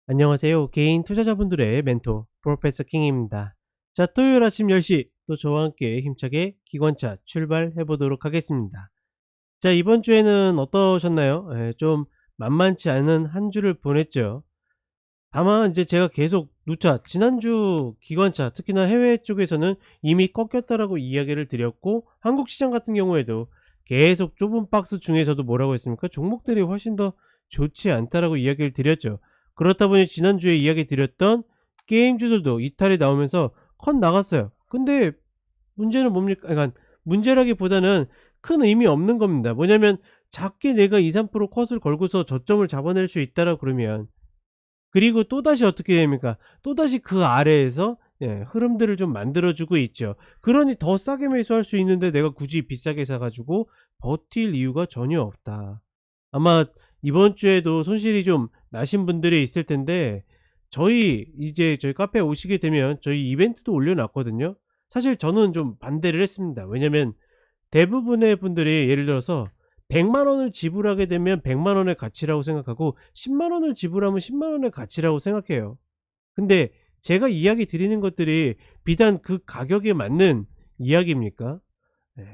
안녕하세요. 개인 투자자분들의 멘토 프로페서 킹입니다. 자, 토요일 아침 10시 또 저와 함께 힘차게 기관차 출발해 보도록 하겠습니다. 자, 이번 주에는 어떠셨나요? 좀 만만치 않은 한 주를 보냈죠. 다만 이제 제가 계속 누차 지난주 기관차 특히나 해외 쪽에서는 이미 꺾였다라고 이야기를 드렸고, 한국 시장 같은 경우에도 계속 좁은 박스 중에서도 뭐라고 했습니까? 종목들이 훨씬 더 좋지 않다라고 이야기를 드렸죠. 그렇다 보니 지난주에 이야기 드렸던 게임주들도 이탈이 나오면서 컷 나갔어요. 근데 문제는 뭡니까? 그러니까 문제라기보다는 큰 의미 없는 겁니다. 뭐냐면 작게 내가 2~3% 컷을 걸고서 저점을 잡아낼 수 있다라 그러면, 그리고 또다시 어떻게 됩니까? 또다시 그 아래에서 흐름들을 좀 만들어 주고 있죠. 그러니 더 싸게 매수할 수 있는데 내가 굳이 비싸게 사 가지고 버틸 이유가 전혀 없다. 아마 이번 주에도 손실이 좀 나신 분들이 있을 텐데, 저희 카페에 오시게 되면 저희 이벤트도 올려 놨거든요. 사실 저는 좀 반대를 했습니다. 왜냐면 대부분의 분들이 예를 들어서 100만 원을 지불하게 되면 100만 원의 가치라고 생각하고 10만 원을 지불하면 10만 원의 가치라고 생각해요. 근데 제가 이야기 드리는 것들이 비단 그 가격에 맞는 이야기입니까? 예.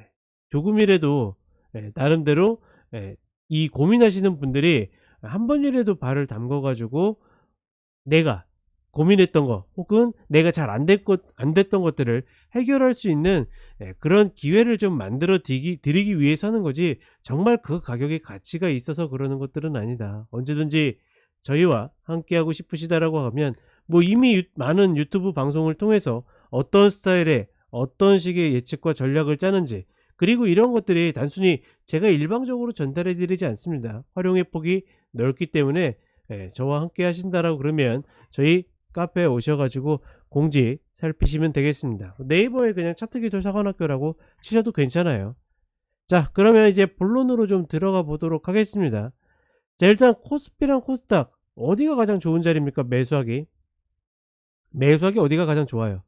조금이라도 나름대로 이 고민하시는 분들이 한 번이라도 발을 담궈 가지고 내가 고민했던 거 혹은 내가 잘 안 됐던 것들을 해결할 수 있는 그런 기회를 좀 만들어 드리기 위해서 하는 거지, 정말 그 가격에 가치가 있어서 그러는 것들은 아니다. 언제든지 저희와 함께하고 싶으시다라고 하면 뭐 이미 많은 유튜브 방송을 통해서 어떤 스타일의 어떤 식의 예측과 전략을 짜는지, 그리고 이런 것들이 단순히 제가 일방적으로 전달해 드리지 않습니다. 활용의 폭이 넓기 때문에 저와 함께 하신다라고 그러면 저희 카페에 오셔 가지고 공지 살피시면 되겠습니다. 네이버에 그냥 차트기술 사관학교라고 치셔도 괜찮아요. 자, 그러면 이제 본론으로 좀 들어가 보도록 하겠습니다. 자, 일단 코스피랑 코스닥 어디가 가장 좋은 자리입니까? 매수하기 어디가 가장 좋아요?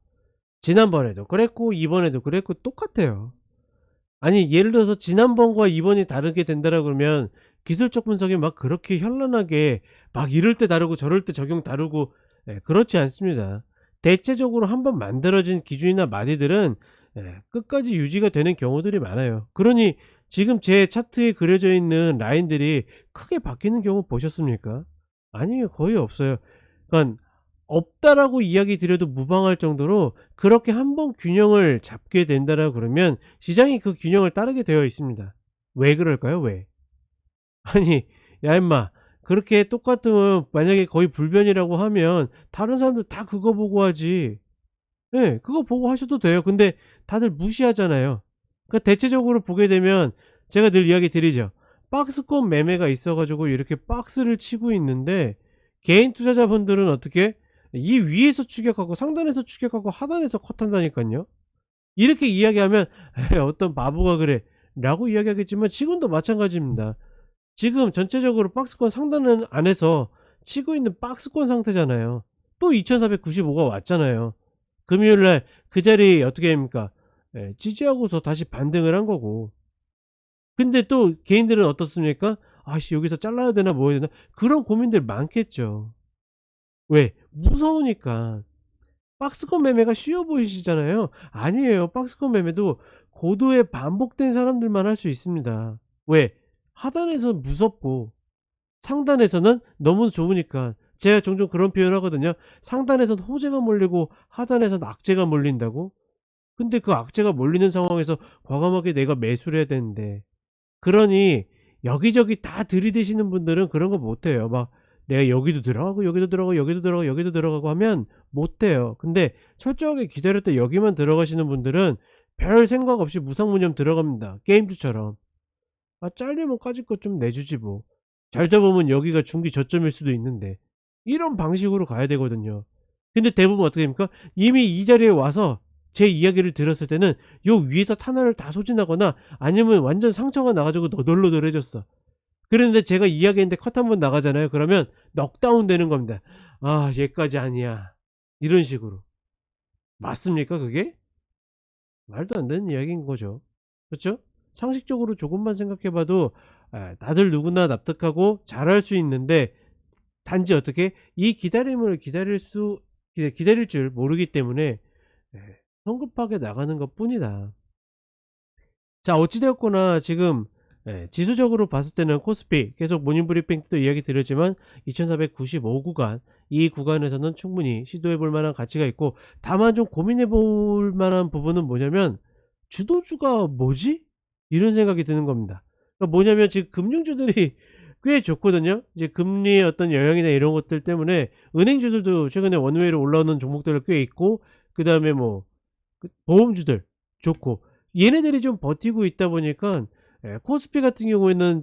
지난번에도 그랬고 이번에도 그랬고 똑같아요. 아니 예를 들어서 지난번과 이번이 다르게 된다라 그러면 기술적 분석이 막 그렇게 현란하게 막 이럴 때 다르고 저럴 때 적용 다르고 그렇지 않습니다. 대체적으로 한번 만들어진 기준이나 마디들은 끝까지 유지가 되는 경우들이 많아요. 그러니 지금 제 차트에 그려져 있는 라인들이 크게 바뀌는 경우 보셨습니까? 아니에요. 거의 없어요. 그러니까 없다라고 이야기 드려도 무방할 정도로 그렇게 한번 균형을 잡게 된다라 그러면 시장이 그 균형을 따르게 되어 있습니다. 왜 그럴까요? 왜? 아니, 야 임마, 그렇게 똑같으면 만약에 거의 불변이라고 하면 다른 사람들 다 그거 보고 하지. 예, 그거 보고 하셔도 돼요. 근데 다들 무시하잖아요. 그러니까 대체적으로 보게 되면 제가 늘 이야기 드리죠. 박스권 매매가 있어 가지고 이렇게 박스를 치고 있는데, 개인 투자자분들은 어떻게 이 위에서 추격하고 상단에서 추격하고 하단에서 컷한다니깐요. 이렇게 이야기하면 "에이 어떤 바보가 그래." 라고 이야기하겠지만 지금도 마찬가지입니다. 지금 전체적으로 박스권 상단 안에서 치고 있는 박스권 상태잖아요. 또 2495가 왔잖아요. 금요일 날 그 자리에 어떻게 됩니까? 지지하고서 다시 반등을 한 거고. 근데 또 개인들은 어떻습니까? '아씨 여기서 잘라야 되나 뭐 해야 되나.' 그런 고민들 많겠죠. 왜? 무서우니까. 박스권 매매가 쉬워 보이시잖아요. 아니에요. 박스권 매매도 고도의 반복된 사람들만 할 수 있습니다. 왜? 하단에선 무섭고 상단에서는 너무 좋으니까. 제가 종종 그런 표현을 하거든요. 상단에선 호재가 몰리고 하단에선 악재가 몰린다고? 근데 그 악재가 몰리는 상황에서 과감하게 내가 매수를 해야 되는데, 그러니 여기저기 다 들이대시는 분들은 그런 거 못해요. 막 내가 여기도 들어가고 여기도 들어가고 여기도 들어가고 여기도 들어가고 하면 못해요. 근데 철저하게 기다렸다 여기만 들어가시는 분들은 별 생각 없이 무상무념 들어갑니다. 게임주처럼. 아 잘리면 까짓 것 좀 내주지 뭐. 잘 잡으면 여기가 중기 저점일 수도 있는데. 이런 방식으로 가야 되거든요. 근데 대부분 어떻게 됩니까? 이미 이 자리에 와서 제 이야기를 들었을 때는 요 위에서 탄환을 다 소진하거나 아니면 완전 상처가 나 가지고 너덜너덜해졌어. 그랬는데 제가 이야기했는데 컷 한 번 나가잖아요. 그러면 넉다운 되는 겁니다. '아 얘까지 아니야.' 이런 식으로. 맞습니까 그게? 말도 안 되는 이야기인 거죠. 그쵸? 상식적으로 조금만 생각해 봐도 다들 누구나 납득하고 잘할 수 있는데 단지 어떻게 이 기다림을 기다릴 줄 모르기 때문에 예 성급하게 나가는 것뿐이다. 자 어찌 되었거나 지금 예 지수적으로 봤을 때는 코스피 계속 모닝 브리핑 때도 이야기 드렸지만 2495 구간, 이 구간에서는 충분히 시도해 볼 만한 가치가 있고, 다만 좀 고민해 볼 만한 부분은 뭐냐면 '주도주가 뭐지?' 이런 생각이 드는 겁니다. 그러니까 뭐냐면 지금 금융주들이 꽤 좋거든요. 이제 금리의 어떤 영향이나 이런 것들 때문에 은행주들도 최근에 원웨이로 올라오는 종목들 꽤 있고, 그다음에 뭐 보험주들 좋고, 얘네들이 좀 버티고 있다 보니까 예 코스피 같은 경우에는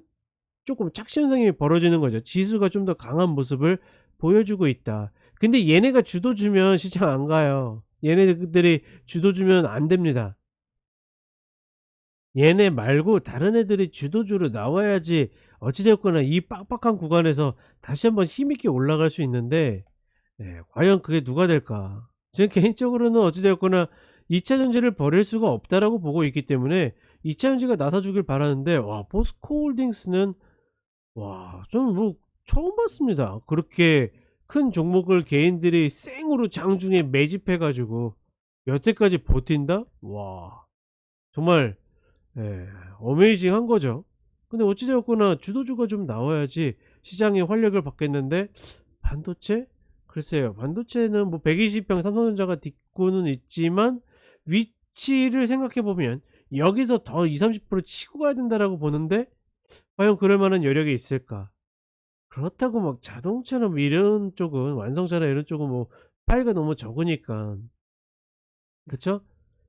쪼끔 착시 현상이 벌어지는 거죠. 지수가 좀 더 강한 모습을 보여주고 있다. 근데 얘네가 주도주면 시장 안 가요. 얘네들이 주도주면 안 됩니다. 얘네 말고 다른 애들이 주도주로 나와야지 어찌 되었거나 이 빡빡한 구간에서 다시 한번 힘있게 올라갈 수 있는데, 예 과연 그게 누가 될까? 제 개인적으로는 어찌 되었거나 2차 전지를 버릴 수가 없다라고 보고 있기 때문에 2차 전지가 나서 주길 바라는데, 와 포스코홀딩스는 와 저는 뭐 처음 봤습니다. 그렇게 큰 종목을 개인들이 생으로 장중에 매집해 가지고 여태까지 버틴다? 와 정말 예 어메이징한 거죠. 근데 어찌 되었거나 주도주가 좀 나와야지 시장이 활력을 받겠는데, 반도체? 글쎄요. 반도체는 뭐 120평 삼성전자가 딛고는 있지만 위치를 생각해 보면 여기서 더 20-30% 치고 가야 된다라고 보는데, 과연 그럴 만한 여력이 있을까? 그렇다고 막 자동차나 뭐 이런 쪽은, 완성차나 이런 쪽은 뭐 파이가 너무 적으니까. 그쵸?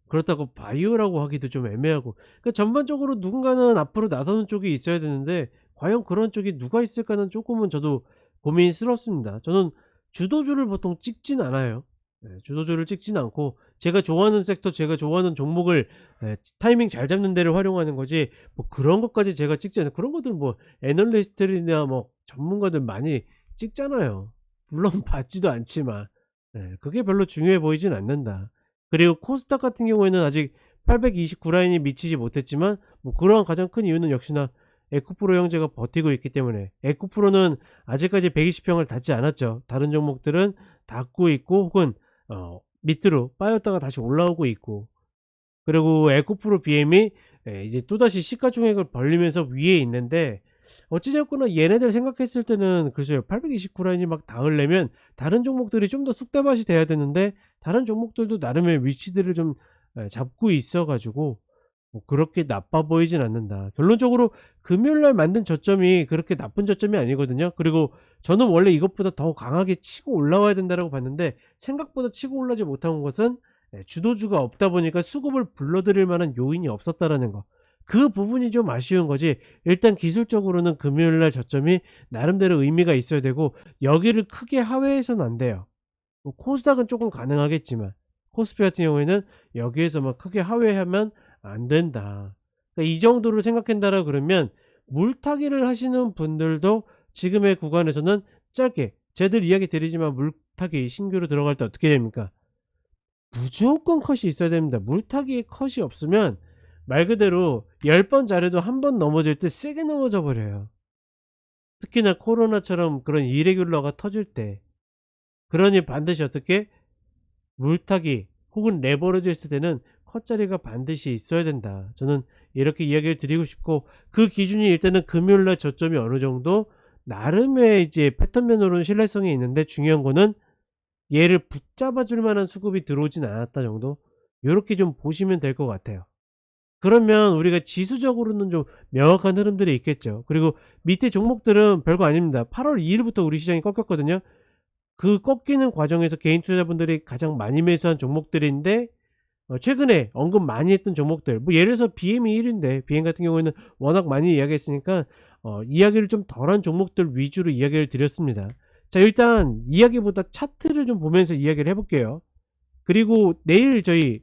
그렇다고 바이오라고 하기도 좀 애매하고, 그러니까 전반적으로 누군가는 앞으로 나서는 쪽이 있어야 되는데 과연 그런 쪽이 누가 있을까는 쪼끔은 저도 고민스럽습니다. 저는 주도주를 보통 찍진 않아요. 예 주도주를 찍진 않고 제가 좋아하는 섹터, 제가 좋아하는 종목을 예 타이밍 잘 잡는 데를 활용하는 거지, 뭐 그런 것까지 제가 찍지 않아요. 그런 것들은 뭐 애널리스트들이나 뭐 전문가들 많이 찍잖아요. 물론 받지도 않지만. 예 그게 별로 중요해 보이진 않는다. 그리고 코스닥 같은 경우에는 아직 829 라인이 미치지 못했지만, 뭐 그러한 가장 큰 이유는 역시나 에코프로 형제가 버티고 있기 때문에. 에코프로는 아직까지 120 평을 닿지 않았죠. 다른 종목들은 닿고 있고, 혹은 밑으로 빠졌다가 다시 올라오고 있고, 그리고 에코프로 BM이 예 이제 또다시 시가총액을 벌리면서 위에 있는데, 어찌 됐거나 얘네들 생각했을 때는 글쎄요 829 라인이 막 닿으려면 다른 종목들이 좀 더 쑥대밭이 돼야 되는데, 다른 종목들도 나름의 위치들을 좀 예 잡고 있어 가지고 뭐 그렇게 나빠 보이진 않는다. 결론적으로 금요일 날 만든 저점이 그렇게 나쁜 저점이 아니거든요. 그리고 저는 원래 이것보다 더 강하게 치고 올라와야 된다라고 봤는데, 생각보다 치고 올라오지 못한 것은 예 주도주가 없다 보니까 수급을 불러들일 만한 요인이 없었다라는 거. 그 부분이 좀 아쉬운 거지. 일단 기술적으로는 금요일 날 저점이 나름대로 의미가 있어야 되고, 여기를 크게 하회해서는 안 돼요. 뭐 코스닥은 쪼끔 가능하겠지만 코스피 같은 경우에는 여기에서 막 크게 하회하면 안 된다. 그러니까 이 정도를 생각한다라 그러면 물타기를 하시는 분들도 지금의 구간에서는 짧게, 쟤들 이야기 드리지만 물타기 신규로 들어갈 때 어떻게 됩니까? 무조건 컷이 있어야 됩니다. 물타기에 컷이 없으면 말 그대로 10번 잘해도 한 번 넘어질 때 세게 넘어져 버려요. 특히나 코로나처럼 그런 이레귤러가 터질 때. 그러니 반드시 어떻게 물타기 혹은 레버리지 했을 때는 컷 자리가 반드시 있어야 된다. 저는 이렇게 이야기를 드리고 싶고, 그 기준이 일단은 금요일 날 저점이 어느 정도 나름의 이제 패턴면으로는 신뢰성이 있는데, 중요한 거는 얘를 붙잡아 줄 만한 수급이 들어오진 않았다 정도, 요렇게 좀 보시면 될 것 같아요. 그러면 우리가 지수적으로는 좀 명확한 흐름들이 있겠죠. 그리고 밑에 종목들은 별거 아닙니다. 8월 2 일부터 우리 시장이 꺾였거든요. 그 꺾이는 과정에서 개인 투자자분들이 가장 많이 매수한 종목들인데, 최근에 언급 많이 했던 종목들, 뭐 예를 들어서 BM이 1 위인데, BM 같은 경우에는 워낙 많이 이야기했으니까 이야기를 좀 덜한 종목들 위주로 이야기를 드렸습니다. 자 일단 이야기보다 차트를 좀 보면서 이야기를 해 볼게요. 그리고 내일 저희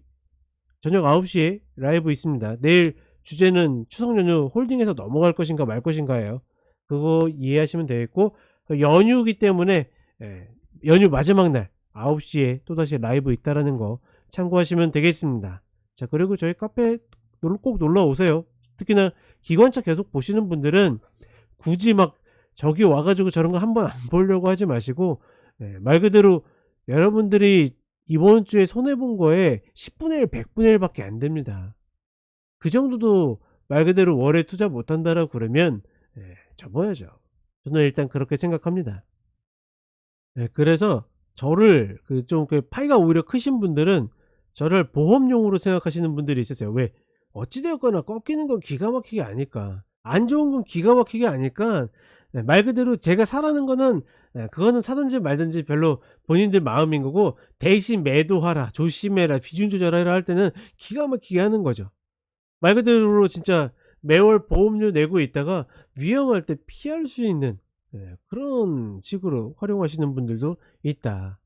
저녁 9시에 라이브 있습니다. 내일 주제는 추석 연휴 홀딩해서 넘어갈 것인가 말 것인가예요. 그거 이해하시면 되겠고, 연휴이기 때문에 예 연휴 마지막 날 9시에 또다시 라이브 있다라는 거 참고하시면 되겠습니다. 자 그리고 저희 카페 꼭 놀러 오세요. 특히나 기관차 계속 보시는 분들은 굳이 막 저기 와 가지고 저런 거 한번 안 보려고 하지 마시고, 예, 말 그대로 여러분들이 이번 주에 손해 본 거에 10분의 1, 100분의 1 밖에 안 됩니다. 그 정도도 말 그대로 월에 투자 못 한다라고 그러면, 예, 접어야죠. 저는 일단 그렇게 생각합니다. 예, 그래서 저를 좀 파이가 오히려 크신 분들은 저를 보험용으로 생각하시는 분들이 있으세요. 왜? 어찌 되었거나 꺾이는 건 기가 막히게 아니까. 안 좋은 건 기가 막히게 아니까, 예, 말 그대로 제가 사라는 거는, 예, 그거는 사든지 말든지 별로 본인들 마음인 거고, 대신 매도하라, 조심해라, 비중 조절해라 할 때는 기가 막히게 하는 거죠. 말 그대로 진짜 매월 보험료 내고 있다가 위험할 때 피할 수 있는, 예, 그런 식으로 활용하시는 분들도 있다.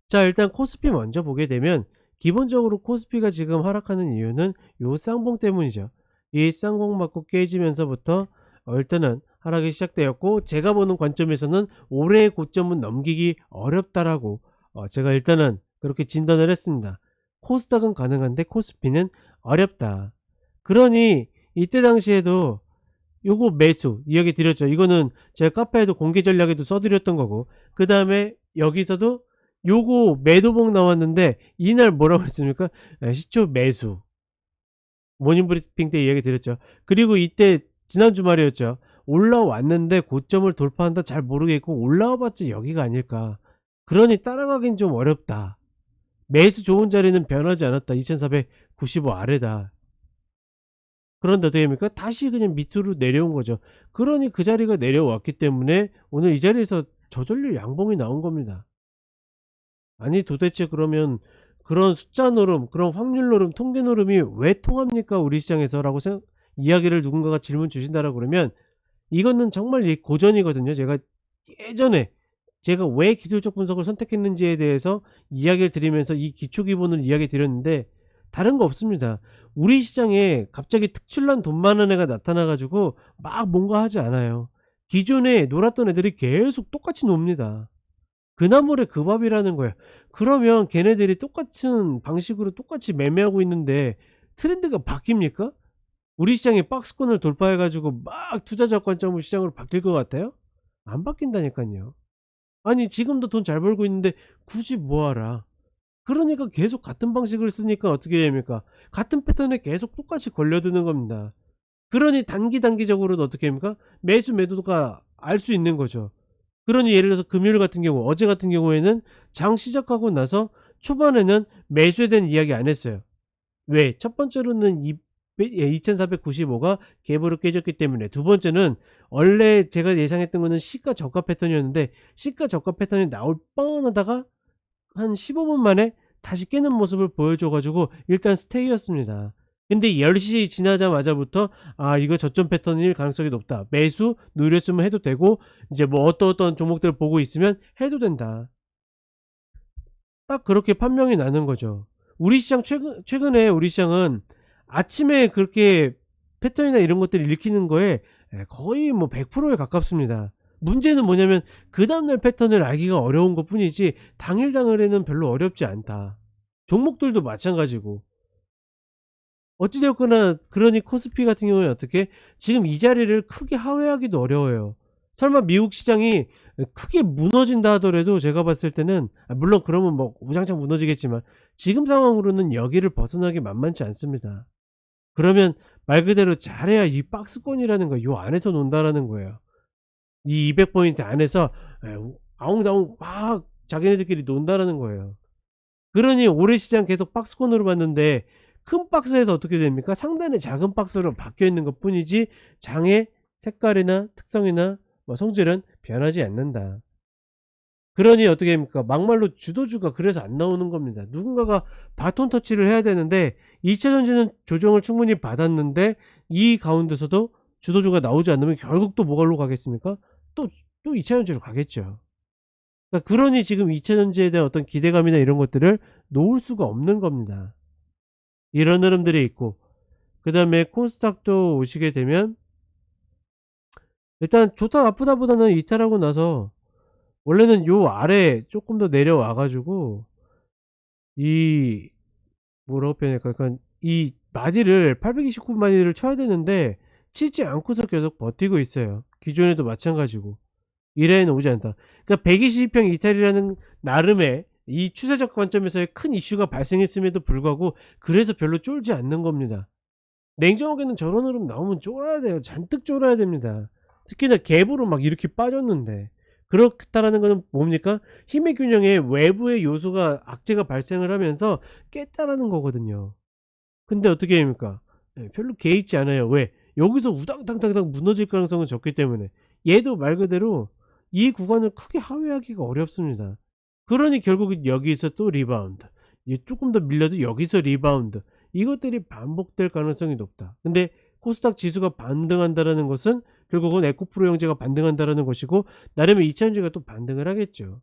자, 일단 코스피 먼저 보게 되면 기본적으로 코스피가 지금 하락하는 이유는 요 쌍봉 때문이죠. 이 쌍봉 맞고 깨지면서부터 일단은 하락이 시작되었고, 제가 보는 관점에서는 올해의 고점은 넘기기 어렵다라고 제가 일단은 그렇게 진단을 했습니다. 코스닥은 가능한데 코스피는 어렵다. 그러니 이때 당시에도 요거 매수 이야기 드렸죠. 이거는 제가 카페에도 공개 전략에도 써드렸던 거고, 그 다음에 여기서도 요거 매도봉 나왔는데 이날 뭐라고 했습니까? 시초 매수, 모닝브리핑 때 이야기 드렸죠. 그리고 이때 지난 주말이었죠. 올라왔는데 고점을 돌파한다 잘 모르겠고, 올라와봤자 여기가 아닐까. 그러니 따라가긴 좀 어렵다. 매수 좋은 자리는 변하지 않았다. 2495 아래다. 그런데 어떻게 됩니까? 다시 그냥 밑으로 내려온 거죠. 그러니 그 자리가 내려왔기 때문에 오늘 이 자리에서 저절로 양봉이 나온 겁니다. 아니 도대체 그러면 그런 숫자 노름, 그런 확률 노름, 통계 노름이 왜 통합니까? 우리 시장에서 라고 이야기를 누군가가 질문 주신다라고 그러면, 이거는 정말 고전이거든요. 제가 예전에 제가 왜 기술적 분석을 선택했는지에 대해서 이야기를 드리면서 이 기초 기본을 이야기 드렸는데, 다른 거 없습니다. 우리 시장에 갑자기 특출난 돈 많은 애가 나타나 가지고 막 뭔가 하지 않아요. 기존에 놀았던 애들이 계속 똑같이 놉니다. 그 나물에 그 밥이라는 거예요. 그러면 걔네들이 똑같은 방식으로 똑같이 매매하고 있는데 트렌드가 바뀝니까? 우리 시장이 박스권을 돌파해 가지고 막 투자자 관점으로 시장으로 바뀔 것 같아요? 안 바뀐다니깐요. 아니 지금도 돈 잘 벌고 있는데 굳이 뭐 하라. 그러니까 계속 같은 방식을 쓰니까 어떻게 됩니까? 같은 패턴에 계속 똑같이 걸려드는 겁니다. 그러니 단기적으로는 어떻게 됩니까? 매수 매도가 알 수 있는 거죠. 그러니 예를 들어서 금요일 같은 경우, 어제 같은 경우에는 장 시작하고 나서 초반에는 매수에 대한 이야기 안 했어요. 왜? 첫 번째로는 2495가 갭으로 깨졌기 때문에, 두 번째는 원래 제가 예상했던 거는 시가 저가 패턴이었는데 시가 저가 패턴이 나올 뻔하다가 한 15분 만에 다시 깨는 모습을 보여줘 가지고 일단 스테이였습니다. 근데 10시 지나자마자부터 이거 저점 패턴일 가능성이 높다. 매수 누렸으면 해도 되고, 이제 뭐 어떤 종목들 보고 있으면 해도 된다. 딱 그렇게 판명이 나는 거죠. 우리 시장 최근에 우리 시장은 아침에 그렇게 패턴이나 이런 것들을 읽히는 거에 거의 뭐 100%에 가깝습니다. 문제는 뭐냐면 그 다음날 패턴을 알기가 어려운 것 뿐이지 당일에는 별로 어렵지 않다. 종목들도 마찬가지고. 어찌되었거나 그러니 코스피 같은 경우에 어떻게 지금 이 자리를 크게 하회하기도 어려워요. 설마 미국 시장이 크게 무너진다 하더라도 제가 봤을 때는, 물론 그러면 뭐 우장창 무너지겠지만 지금 상황으로는 여기를 벗어나기 만만치 않습니다. 그러면 말 그대로 잘해야 이 박스권이라는 거 요 안에서 논다라는 거예요. 이 200포인트 안에서 아웅다웅 막 자기네들끼리 논다라는 거예요. 그러니 올해 시장 계속 박스권으로 봤는데 큰 박스에서 어떻게 됩니까? 상단에 작은 박스로 바뀌어 있는 것 뿐이지 장의 색깔이나 특성이나 뭐 성질은 변하지 않는다. 그러니 어떻게 됩니까? 막말로 주도주가 그래서 안 나오는 겁니다. 누군가가 바톤 터치를 해야 되는데 2차전지는 조정을 충분히 받았는데 이 가운데서도 주도주가 나오지 않으면 결국 또 뭐가로 가겠습니까? 또 2차전지로 가겠죠. 그러니 지금 2차전지에 대한 어떤 기대감이나 이런 것들을 놓을 수가 없는 겁니다. 이런 흐름들이 있고, 그 다음에 코스닥도 오시게 되면 일단 좋다 나쁘다 보다는 이탈하고 나서 원래는 요 아래 조금 더 내려와 가지고 이 뭐라고 표현할까, 약간 이 마디를 829 마디를 쳐야 되는데 치지 않고서 계속 버티고 있어요. 기존에도 마찬가지고. 이 라인은 오지 않다. 그러니까 122평 이탈이라는 나름의 이 추세적 관점에서의 큰 이슈가 발생했음에도 불구하고 그래서 별로 쫄지 않는 겁니다. 냉정하게는 저런 흐름 나오면 쫄아야 돼요. 잔뜩 쫄아야 됩니다. 특히나 갭으로 막 이렇게 빠졌는데. 그렇다라는 거는 뭡니까? 힘의 균형에 외부의 요소가 악재가 발생을 하면서 깼다라는 거거든요. 근데 어떻게 됩니까? 예, 별로 개의치 않아요. 왜? 여기서 우당탕탕탕 무너질 가능성은 적기 때문에. 얘도 말 그대로 이 구간을 크게 하회하기가 어렵습니다. 그러니 결국은 여기서 또 리바운드. 조금 더 밀려도 여기서 리바운드. 이것들이 반복될 가능성이 높다. 근데 코스닥 지수가 반등한다라는 것은 결국은 에코프로 형제가 반등한다라는 것이고, 나름의 이차전지가 또 반등을 하겠죠.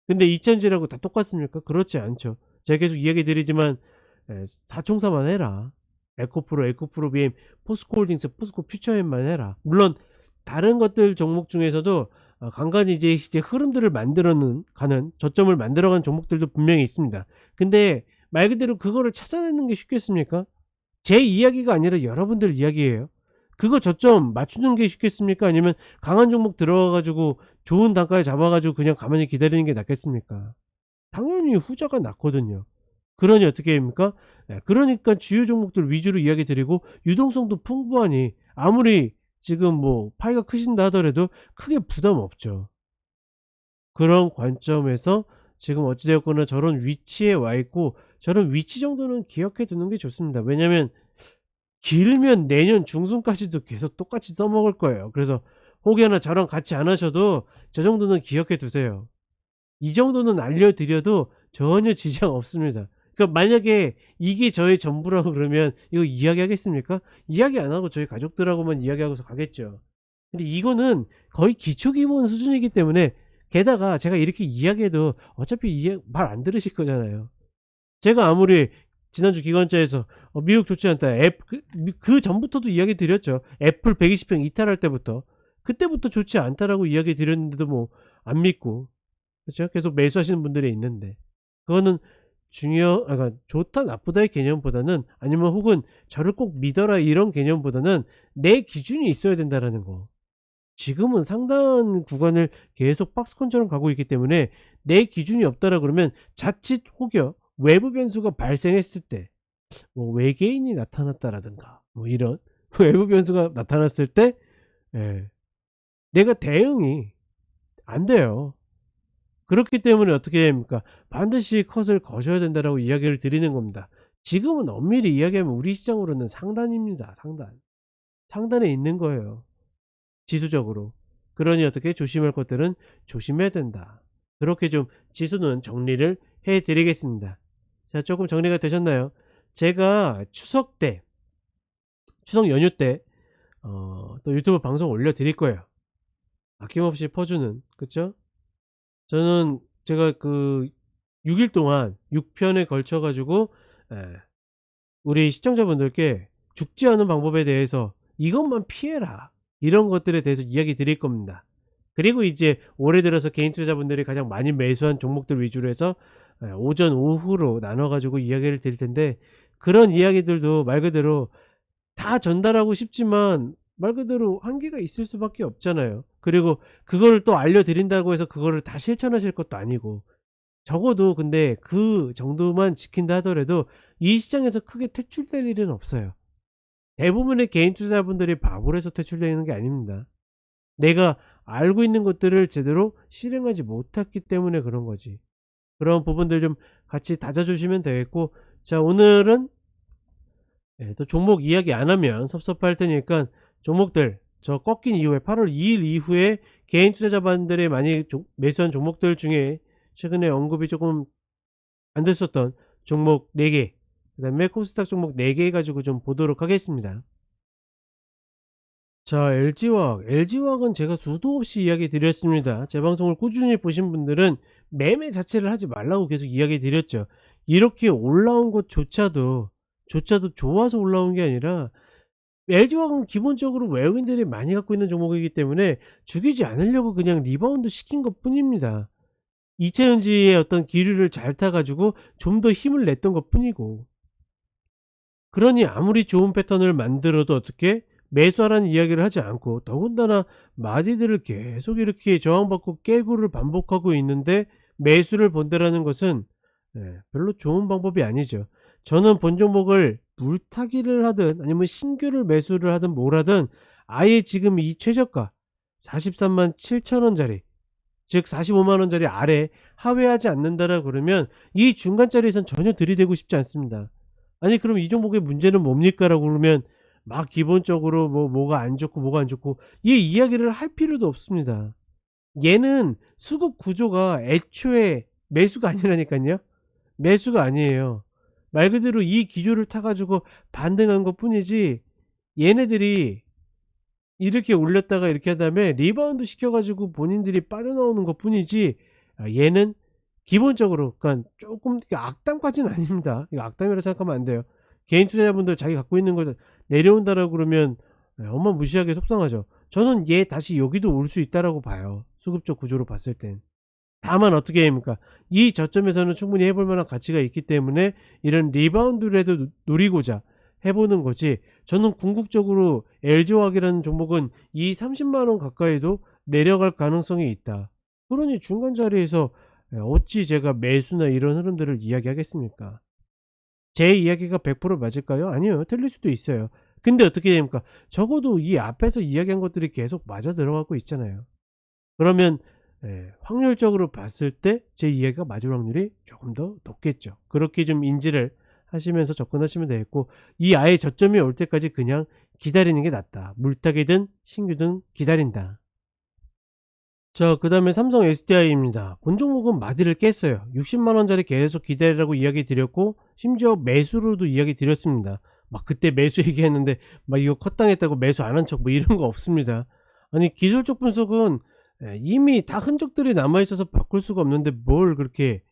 근데 이차전지라고 다 똑같습니까? 그렇지 않죠. 제가 계속 이야기 드리지만 사총사만 해라. 에코프로, BM, 포스코홀딩스, 포스코 퓨처엠만 해라. 물론 다른 것들 종목 중에서도 간간히 이제 흐름들을 가는 저점을 만들어가는 종목들도 분명히 있습니다. 근데 말 그대로 그거를 찾아내는 게 쉽겠습니까? 제 이야기가 아니라 여러분들 이야기예요. 그거 저점 맞추는 게 쉽겠습니까? 아니면 강한 종목 들어가 가지고 좋은 단가에 잡아 가지고 그냥 가만히 기다리는 게 낫겠습니까? 당연히 후자가 낫거든요. 그러니 어떻게 됩니까? 그러니까 주요 종목들 위주로 이야기 드리고, 유동성도 풍부하니 아무리 지금 뭐 파이가 크신다 하더라도 크게 부담 없죠. 그런 관점에서 지금 어찌 되었거나 저런 위치에 와 있고, 저런 위치 정도는 기억해 두는 게 좋습니다. 왜냐면 길면 내년 중순까지도 계속 똑같이 써먹을 거예요. 그래서 혹여나 저랑 같이 안 하셔도 저 정도는 기억해 두세요. 이 정도는 알려드려도 전혀 지장 없습니다. 그러니까 만약에 이게 저의 전부라고 그러면 이거 이야기하겠습니까? 이야기 안 하고 저희 가족들하고만 이야기하고서 가겠죠. 근데 이거는 거의 기초기본 수준이기 때문에, 게다가 제가 이렇게 이야기해도 어차피 말 안 들으실 거잖아요. 제가 아무리 지난주 기관차에서 미국 좋지 않다. 그 전부터도 이야기 드렸죠. 애플 120평 이탈할 때부터. 그때부터 좋지 않다라고 이야기 드렸는데도 뭐 안 믿고, 그렇죠? 계속 매수하시는 분들이 있는데, 그거는 그러니까 좋다 나쁘다의 개념보다는, 아니면 혹은 저를 꼭 믿어라 이런 개념보다는 내 기준이 있어야 된다라는 거. 지금은 상단 구간을 계속 박스권처럼 가고 있기 때문에 내 기준이 없다라 그러면 자칫 혹여 외부 변수가 발생했을 때, 뭐 외계인이 나타났다라든가 뭐 이런 외부 변수가 나타났을 때, 예, 내가 대응이 안 돼요. 그렇기 때문에 어떻게 됩니까? 반드시 컷을 거셔야 된다라고 이야기를 드리는 겁니다. 지금은 엄밀히 이야기하면 우리 시장으로는 상단입니다. 상단에 있는 거예요. 지수적으로. 그러니 어떻게 조심할 것들은 조심해야 된다. 그렇게 좀 지수는 정리를 해 드리겠습니다. 자, 조금 정리가 되셨나요? 제가 추석 연휴 때 또 유튜브 방송 올려 드릴 거예요. 아낌없이 퍼주는, 그쵸? 저는 제가 그 6일 동안 6편에 걸쳐 가지고 우리 시청자분들께 죽지 않은 방법에 대해서 이것만 피해라, 이런 것들에 대해서 이야기 드릴 겁니다. 그리고 이제 올해 들어서 개인 투자자분들이 가장 많이 매수한 종목들 위주로 해서 오전 오후로 나눠 가지고 이야기를 드릴 텐데, 그런 이야기들도 말 그대로 다 전달하고 싶지만 말 그대로 한계가 있을 수밖에 없잖아요. 그리고 그거를 또 알려드린다고 해서 그거를 다 실천하실 것도 아니고, 적어도 근데 그 정도만 지킨다 하더라도 이 시장에서 크게 퇴출될 일은 없어요. 대부분의 개인 투자자분들이 바보라서 퇴출되는 게 아닙니다. 내가 알고 있는 것들을 제대로 실행하지 못했기 때문에 그런 거지. 그런 부분들 좀 같이 다져주시면 되겠고, 자, 오늘은 또 종목 이야기 안 하면 섭섭할 테니까 종목들, 저 꺾인 이후에 8월 2일 이후에 개인 투자자분들이 많이 매수한 종목들 중에 최근에 언급이 조금 안 됐었던 종목 4개, 그 다음에 코스닥 종목 4개 가지고 좀 보도록 하겠습니다. 자, LG화학은 제가 수도 없이 이야기 드렸습니다. 제 방송을 꾸준히 보신 분들은 매매 자체를 하지 말라고 계속 이야기 드렸죠. 이렇게 올라온 것조차도 좋아서 올라온 게 아니라, LG화학은 기본적으로 외국인들이 많이 갖고 있는 종목이기 때문에 죽이지 않으려고 그냥 리바운드 시킨 것 뿐입니다. 이차전지의 어떤 기류를 잘 타가지고 좀 더 힘을 냈던 것 뿐이고, 그러니 아무리 좋은 패턴을 만들어도 어떻게 매수하라는 이야기를 하지 않고, 더군다나 마디들을 계속 이렇게 저항받고 깨구를 반복하고 있는데 매수를 본다라는 것은 별로 좋은 방법이 아니죠. 저는 본 종목을 물타기를 하든 아니면 신규를 매수를 하든 뭘 하든 아예 지금 이 최저가 43만 7천 원짜리, 즉 45만 원짜리 아래 하회하지 않는다라 그러면 이 중간짜리에선 전혀 들이대고 싶지 않습니다. 아니 그럼 이 종목의 문제는 뭡니까 라고 그러면 막 기본적으로 뭐가 안 좋고 뭐가 안 좋고 이 이야기를 할 필요도 없습니다. 얘는 수급 구조가 애초에 매수가 아니라니까요. 매수가 아니에요. 말 그대로 이 기조를 타 가지고 반등한 것뿐이지, 얘네들이 이렇게 올렸다가 이렇게 한 다음에 리바운드 시켜 가지고 본인들이 빠져나오는 것뿐이지, 얘는 기본적으로 그러니까 쪼끔 악담까지는 아닙니다. 이거 악담이라고 생각하면 안 돼요. 개인 투자자분들 자기 갖고 있는 거 내려온다라고 그러면 어마무시하게 속상하죠. 저는 얘 다시 여기도 올 수 있다라고 봐요, 수급적 구조로 봤을 땐. 다만 어떻게 됩니까? 이 저점에서는 충분히 해볼 만한 가치가 있기 때문에 이런 리바운드라도 노리고자 해보는 거지, 저는 궁극적으로 LG화학이라는 종목은 이 30만원 가까이도 내려갈 가능성이 있다. 그러니 중간 자리에서 어찌 제가 매수나 이런 흐름들을 이야기하겠습니까? 제 이야기가 100% 맞을까요? 아니요. 틀릴 수도 있어요. 근데 어떻게 됩니까? 적어도 이 앞에서 이야기한 것들이 계속 맞아 들어가고 있잖아요. 그러면 확률적으로 봤을 때 제 이야기가 맞을 확률이 조금 더 높겠죠. 그렇게 좀 인지를 하시면서 접근하시면 되겠고, 이 아예 저점이 올 때까지 그냥 기다리는 게 낫다. 물타기든 신규든 기다린다. 자, 그 다음에 삼성 SDI입니다. 본 종목은 마디를 깼어요. 60만원짜리 계속 기다리라고 이야기 드렸고, 심지어 매수로도 이야기 드렸습니다. 막 그때 매수 얘기했는데 막 이거 컷당했다고 매수 안 한 척 뭐 이런 거 없습니다. 아니 기술적 분석은 이미 다 흔적들이 남아있어서 바꿀 수가 없는데 뭘 그렇게,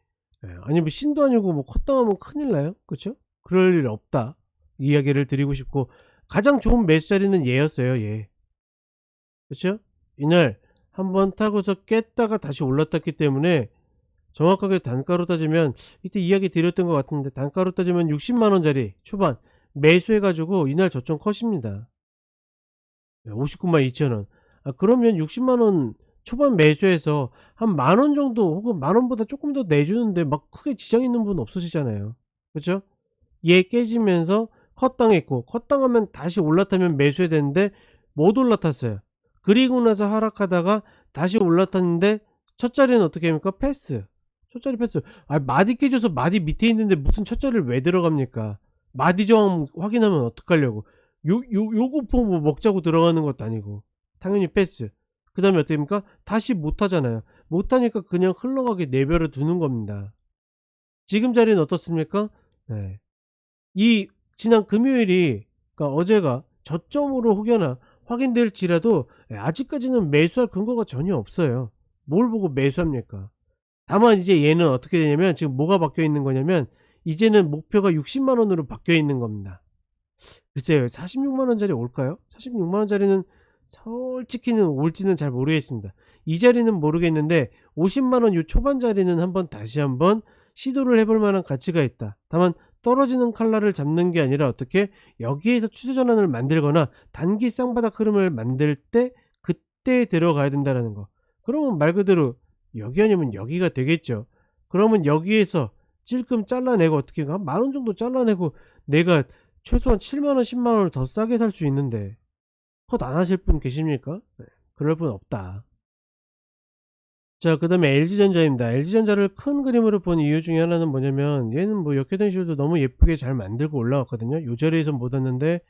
아니 뭐 신도 아니고 뭐 컷당하면 큰일 나요, 그쵸? 그럴 일 없다 이야기를 드리고 싶고, 가장 좋은 매수 자리는 얘였어요, 얘. 그쵸? 이날 한번 타고서 깼다가 다시 올라탔기 때문에 정확하게 단가로 따지면 이때 이야기 드렸던 것 같은데, 단가로 따지면 60만원짜리 초반 매수해 가지고 이날 저점 컷입니다. 59만 2천원. 그러면 60만원 초반 매수해서 한 만원 정도 혹은 만원보다 조금 더 내주는데 막 크게 지장 있는 분 없으시잖아요, 그쵸? 얘 깨지면서 컷당했고, 컷당하면 다시 올라타면 매수해야 되는데 못 올라탔어요. 그리고 나서 하락하다가 다시 올라탔는데 첫 자리는 어떻게 합니까? 패스. 첫 자리 패스. 마디 깨져서 마디 밑에 있는데 무슨 첫 자리를 왜 들어갑니까? 마디 저항 확인하면 어떡하려고. 요거 뭐 먹자고 들어가는 것도 아니고. 당연히 패스. 그 다음에 어떻게 됩니까? 다시 못하잖아요. 못하니까 그냥 흘러가게 내버려 두는 겁니다. 지금 자리는 어떻습니까? 네. 이 지난 금요일이, 그러니까 어제가 저점으로 혹여나 확인될지라도 아직까지는 매수할 근거가 전혀 없어요. 뭘 보고 매수합니까? 다만 이제 얘는 어떻게 되냐면 지금 뭐가 바뀌어 있는 거냐면 이제는 목표가 60만원으로 바뀌어 있는 겁니다. 글쎄요, 46만원짜리 올까요? 46만원짜리는 솔직히는 올지는 잘 모르겠습니다. 이 자리는 모르겠는데 50만원 요 초반 자리는 한번 다시 한번 시도를 해볼 만한 가치가 있다. 다만 떨어지는 칼날을 잡는 게 아니라 어떻게 여기에서 추세 전환을 만들거나 단기 쌍바닥 흐름을 만들 때 그때 들어가야 된다는 거. 그러면 말 그대로 여기 아니면 여기가 되겠죠. 그러면 여기에서 찔끔 잘라내고 어떻게 한 만원 정도 잘라내고 내가 최소한 7만원 10만원을 더 싸게 살 수 있는데 컷 안 하실 분 계십니까? 네, 그럴 분 없다. 자, 그 다음에 LG전자입니다. LG전자를 큰 그림으로 본 이유 중에 하나는 뭐냐면 얘는 뭐 역회전 시도도 너무 예쁘게 잘 만들고 올라왔거든요. 요 자리에선 못 왔는데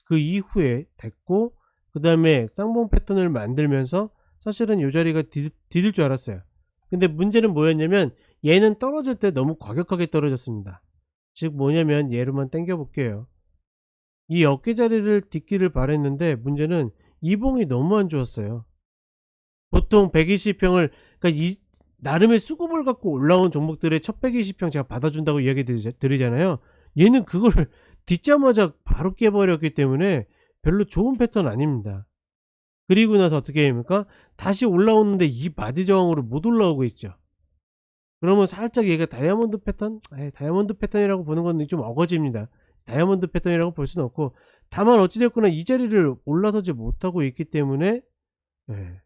그 이후에 됐고, 그 다음에 쌍봉 패턴을 만들면서 사실은 요 자리가 디딜 줄 알았어요. 근데 문제는 뭐였냐면 얘는 떨어질 때 너무 과격하게 떨어졌습니다. 즉 뭐냐면 얘로만 당겨 볼게요. 이 어깨 자리를 딛기를 바랬는데 문제는 이봉이 너무 안 좋았어요. 보통 120평을, 그러니까 이 나름의 수급을 갖고 올라온 종목들의 첫 120평 제가 받아준다고 이야기 드리잖아요. 얘는 그거를 딛자마자 바로 깨버렸기 때문에 별로 좋은 패턴 아닙니다. 그리고 나서 어떻게 됩니까? 다시 올라오는데 이 바디 저항으로 못 올라오고 있죠. 그러면 살짝 얘가 다이아몬드 패턴? 다이아몬드 패턴이라고 보는 건 좀 어거지입니다. 다이아몬드 패턴이라고 볼 수는 없고, 다만 어찌 됐거나 이 자리를 올라서지 못하고 있기 때문에 예,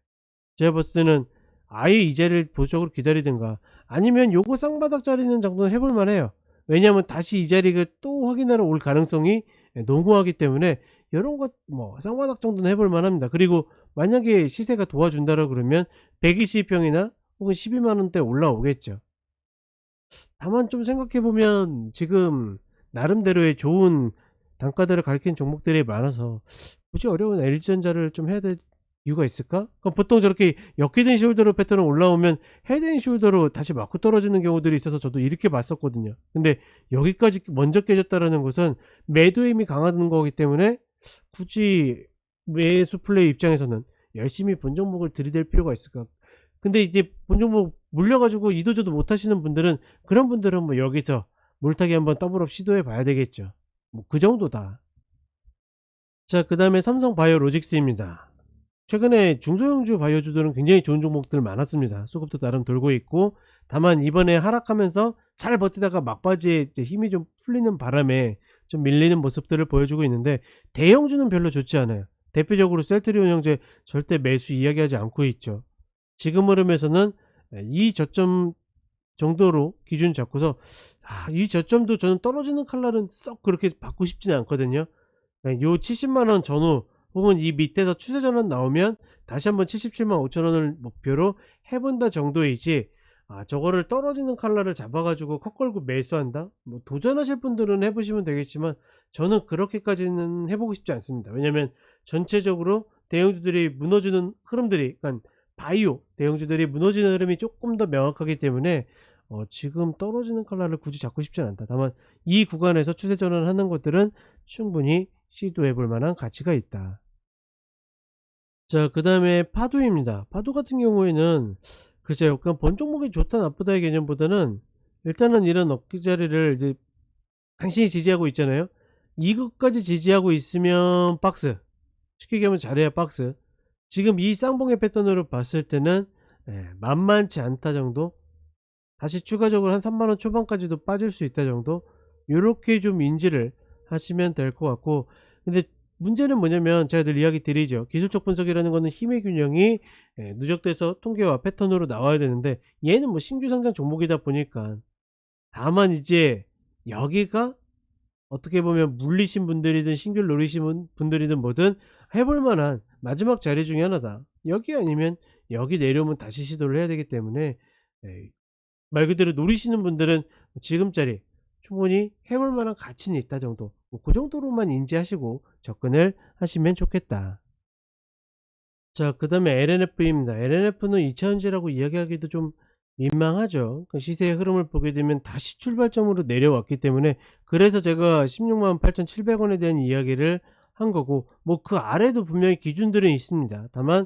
제가 봤을 때는 아예 이 자리를 보수적으로 기다리든가 아니면 요거 쌍바닥 자리는 정도는 해 볼 만해요. 왜냐하면 다시 이 자리를 또 확인하러 올 가능성이 농후하기 때문에 요런 것 뭐 쌍바닥 정도는 해볼 만합니다. 그리고 만약에 시세가 도와준다라 그러면 120평이나 혹은 12만 원대 올라오겠죠. 다만 좀 생각해 보면 지금 나름대로의 좋은 단가들을 가리키는 종목들이 많아서 굳이 어려운 LG전자를 좀 해야 될 이유가 있을까? 그럼 보통 저렇게 역히든 숄더로 패턴은 올라오면 헤드앤숄더로 다시 맞고 떨어지는 경우들이 있어서 저도 이렇게 봤었거든요. 근데 여기까지 먼저 깨졌다라는 것은 매도 힘이 강한 거기 때문에 굳이 매수 플레이 입장에서는 열심히 본 종목을 들이댈 필요가 있을까? 근데 이제 본 종목 물려 가지고 이도저도 못 하시는 분들은 그런 분들은 뭐 여기서 물타기 한번 더블업 시도해 봐야 되겠죠. 뭐 그 정도다. 자, 그다음에 삼성바이오로직스입니다. 최근에 중소형주 바이오주들은 굉장히 좋은 종목들 많았습니다. 수급도 나름 돌고 있고, 다만 이번에 하락하면서 잘 버티다가 막바지에 이제 힘이 좀 풀리는 바람에 좀 밀리는 모습들을 보여주고 있는데, 대형주는 별로 좋지 않아요. 대표적으로 셀트리온 형제 절대 매수 이야기하지 않고 있죠. 지금 흐름에서는 이 저점 정도로 기준 잡고서 이 저점도 저는 떨어지는 칼날은 썩 그렇게 받고 싶지는 않거든요. 요 70만원 전후 혹은 이 밑에서 추세 전환 나오면 다시 한번 77만 5천원을 목표로 해본다 정도이지, 저거를 떨어지는 칼날을 잡아가지고 컷 걸고 매수한다? 뭐 도전하실 분들은 해보시면 되겠지만 저는 그렇게까지는 해보고 싶지 않습니다. 왜냐면 전체적으로 대형주들이 무너지는 흐름들이, 그러니까 바이오 대형주들이 무너지는 흐름이 조금 더 명확하기 때문에 지금 떨어지는 칼날을 굳이 잡고 싶지는 않다. 다만 이 구간에서 추세 전환하는 것들은 충분히 시도해 볼 만한 가치가 있다. 자, 그 다음에 파도입니다. 파도 같은 경우에는 글쎄요, 그냥 본 종목이 좋다 나쁘다의 개념보다는 일단은 이런 어깨 자리를 이제 당신이 지지하고 있잖아요. 이것까지 지지하고 있으면 박스, 쉽게 얘기하면 잘해야 박스. 지금 이 쌍봉의 패턴으로 봤을 때는 만만치 않다 정도, 다시 추가적으로 한 3만원 초반까지도 빠질 수 있다 정도, 요렇게 좀 인지를 하시면 될 것 같고, 근데 문제는 뭐냐면 제가 늘 이야기 드리죠. 기술적 분석이라는 거는 힘의 균형이 누적돼서 통계와 패턴으로 나와야 되는데, 얘는 뭐 신규 상장 종목이다 보니까, 다만 이제 여기가 어떻게 보면 물리신 분들이든 신규를 노리신 분들이든 뭐든 해볼 만한 마지막 자리 중에 하나다. 여기 아니면 여기 내려오면 다시 시도를 해야 되기 때문에, 말 그대로 노리시는 분들은 지금 자리 충분히 해볼 만한 가치는 있다 정도, 뭐그 정도로만 인지하시고 접근을 하시면 좋겠다. 자, 그 다음에 LNF입니다. LNF는 2차전지라고 이야기하기도 좀 민망하죠. 그 시세의 흐름을 보게 되면 다시 출발점으로 내려왔기 때문에, 그래서 제가 16만 8,700원에 대한 이야기를 한 거고, 뭐 그 아래도 분명히 기준들은 있습니다. 다만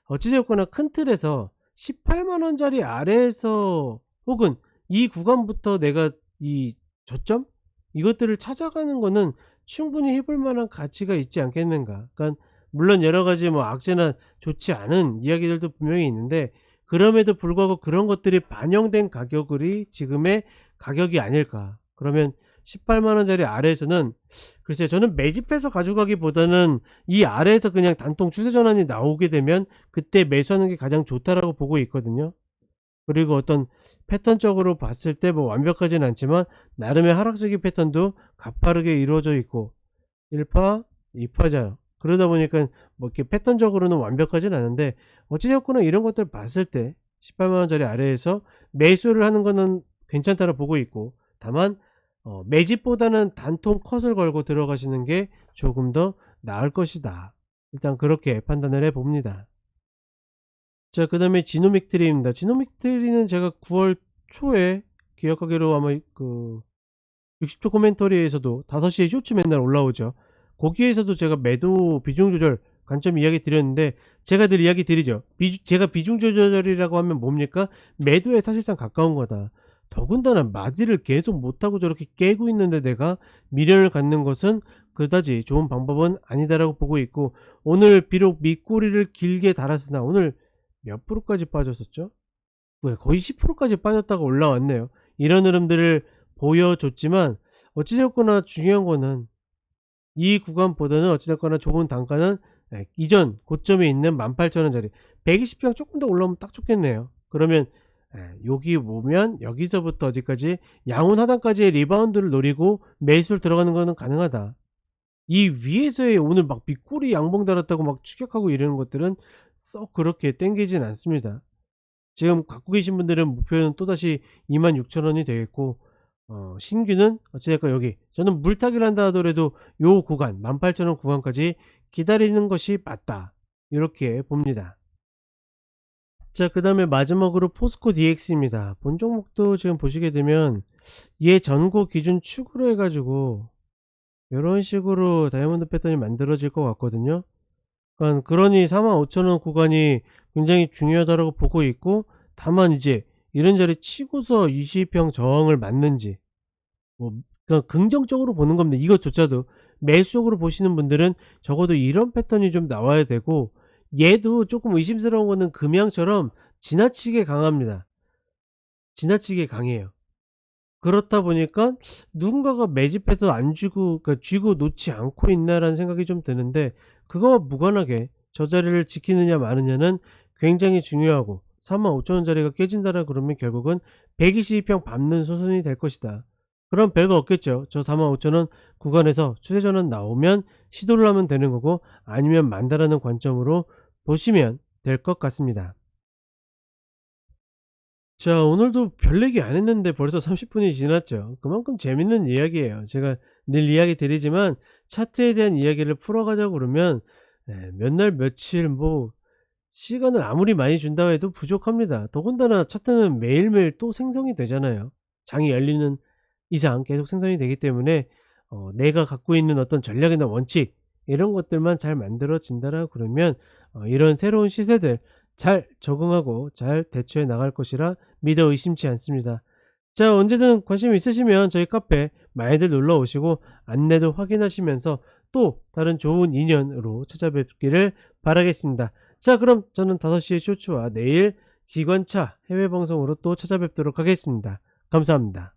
어찌되었거나 큰 틀에서 18만원짜리 아래에서 혹은 이 구간부터 내가 이 저점 이것들을 찾아가는 거는 충분히 해볼 만한 가치가 있지 않겠는가. 그러니까 물론 여러 가지 뭐 악재나 좋지 않은 이야기들도 분명히 있는데, 그럼에도 불구하고 그런 것들이 반영된 가격이 지금의 가격이 아닐까. 그러면 18만 원짜리 아래에서는 글쎄요, 저는 매집해서 가져가기보다는 이 아래에서 그냥 단통 추세 전환이 나오게 되면 그때 매수하는 게 가장 좋다라고 보고 있거든요. 그리고 어떤 패턴적으로 봤을 때 뭐 완벽하진 않지만 나름의 하락적인 패턴도 가파르게 이루어져 있고 1파, 2파잖아. 그러다 보니까 뭐 이렇게 패턴적으로는 완벽하진 않은데, 어찌되었거나 이런 것들 봤을 때 18만 원짜리 아래에서 매수를 하는 거는 괜찮다고 보고 있고, 다만 매집보다는 단통 컷을 걸고 들어가시는 게 조금 더 나을 것이다. 일단 그렇게 판단을 해 봅니다. 자, 그 다음에 지노믹트리입니다. 지노믹트리는 제가 9월 초에 기억하기로 아마 그 60초 코멘터리에서도 5시에 쇼츠 맨날 올라오죠. 거기에서도 제가 매도 비중 조절 관점 이야기 드렸는데, 제가 늘 이야기 드리죠. 제가 비중 조절이라고 하면 뭡니까? 매도에 사실상 가까운 거다. 더군다나 마지를 계속 못하고 저렇게 깨고 있는데 내가 미련을 갖는 것은 그다지 좋은 방법은 아니다라고 보고 있고, 오늘 비록 밑꼬리를 길게 달았으나 오늘 몇 프로까지 빠졌었죠? 거의 10%까지 빠졌다가 올라왔네요. 이런 흐름들을 보여줬지만 어찌되었거나 중요한 거는 이 구간보다는 어찌됐거나 좋은 단가는 이전 고점에 있는 18,000원짜리 120평 조금 더 올라오면 딱 좋겠네요. 그러면 여기 보면 여기서부터 어디까지 양훈 하단까지의 리바운드를 노리고 매수를 들어가는 거는 가능하다. 이 위에서의 오늘 막 밑꼬리 양봉 달았다고 막 추격하고 이러는 것들은 썩 그렇게 땡기진 않습니다. 지금 갖고 계신 분들은 목표는 또다시 26,000원이 되겠고, 신규는 어찌됐건 여기 저는 물타기를 한다 하더라도 요 구간 18,000원 구간까지 기다리는 것이 맞다, 이렇게 봅니다. 자, 그 다음에 마지막으로 포스코 DX입니다. 본 종목도 지금 보시게 되면 얘 전고 기준 축으로 해가지고 이런 식으로 다이아몬드 패턴이 만들어질 것 같거든요. 그러니 45,000원 구간이 굉장히 중요하다고 보고 있고, 다만 이제 이런 자리 치고서 20평 저항을 맞는지, 뭐 그러니까 긍정적으로 보는 겁니다. 이것조차도 매수적으로 보시는 분들은 적어도 이런 패턴이 좀 나와야 되고, 얘도 조금 의심스러운 거는 금양처럼 지나치게 강합니다. 지나치게 강해요. 그렇다 보니까 누군가가 매집해서 안 쥐고, 그러니까 쥐고 놓지 않고 있나라는 생각이 좀 드는데, 그거와 무관하게 저 자리를 지키느냐 마느냐는 굉장히 중요하고, 45,000원 자리가 깨진다라 그러면 결국은 122평 밟는 수순이 될 것이다. 그럼 별거 없겠죠. 저 45,000원 구간에서 추세 전환 나오면 시도를 하면 되는 거고, 아니면 만다라는 관점으로 보시면 될 것 같습니다. 자, 오늘도 별 얘기 안 했는데 벌써 30분이 지났죠. 그만큼 재밌는 이야기예요. 제가 늘 이야기 드리지만 차트에 대한 이야기를 풀어가자고 그러면 몇 날 며칠 뭐 시간을 아무리 많이 준다고 해도 부족합니다. 더군다나 차트는 매일매일 또 생성이 되잖아요. 장이 열리는 이상 계속 생성이 되기 때문에 내가 갖고 있는 어떤 전략이나 원칙, 이런 것들만 잘 만들어진다라 그러면 이런 새로운 시세들 잘 적응하고 잘 대처해 나갈 것이라 믿어 의심치 않습니다. 자, 언제든 관심 있으시면 저희 카페 많이들 놀러 오시고 안내도 확인하시면서 또 다른 좋은 인연으로 찾아뵙기를 바라겠습니다. 자, 그럼 저는 5시에 쇼츠와 내일 기관차 해외 방송으로 또 찾아뵙도록 하겠습니다. 감사합니다.